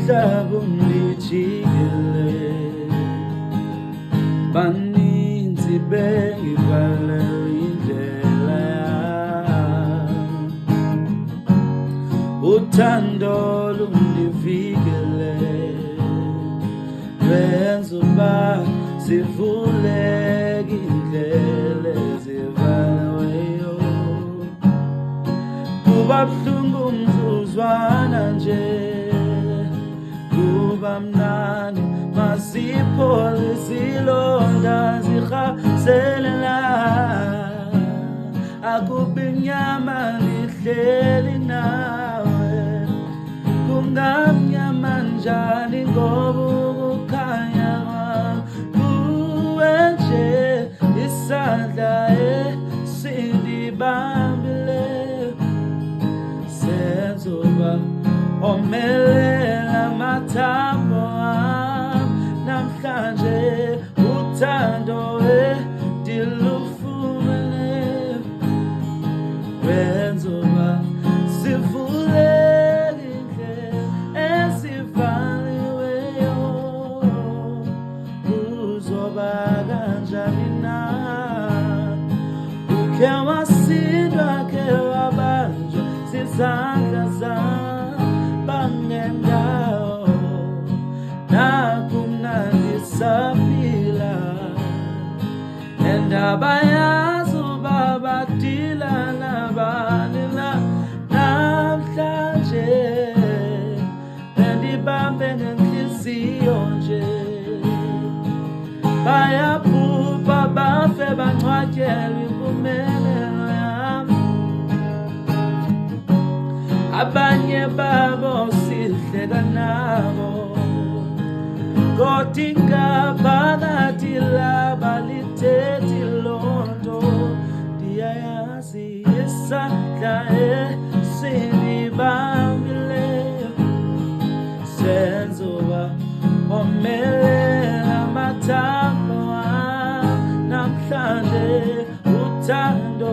umhlaba ungijikile baninzi bengivalela indlela yami uthando lundivikele lwenza uba sivuleke indlela ezivaliweyo kuba buhlungu umzuzwana nje kuba mnandi masiphole izilonda zirhaselela akubi mnyama nihleli nawe kungamnyama njani ngoba ukukhanya kuwe nje isandla esindibambile senzoba omelela amathambo ami namhlanje uthando dilufumene wenzoba sivuleke indlela ezivaliweyo uzoba kanjani na ukhe wasindwa ke wabanjwa zizandla zami bangendawo nakumnandi saphila endaba yazi uba badila nabani na namhlanje bendibambe ngenhliziyo nje bayabhubha bafe bangcwatyelwe impumelelo yami abanye babo sihleka nabo kodwa ingaphakathi laba lithethi lonto ndiyayazi isandla esindibambileyo senzoba omelela amathambo ami namhlanje uthando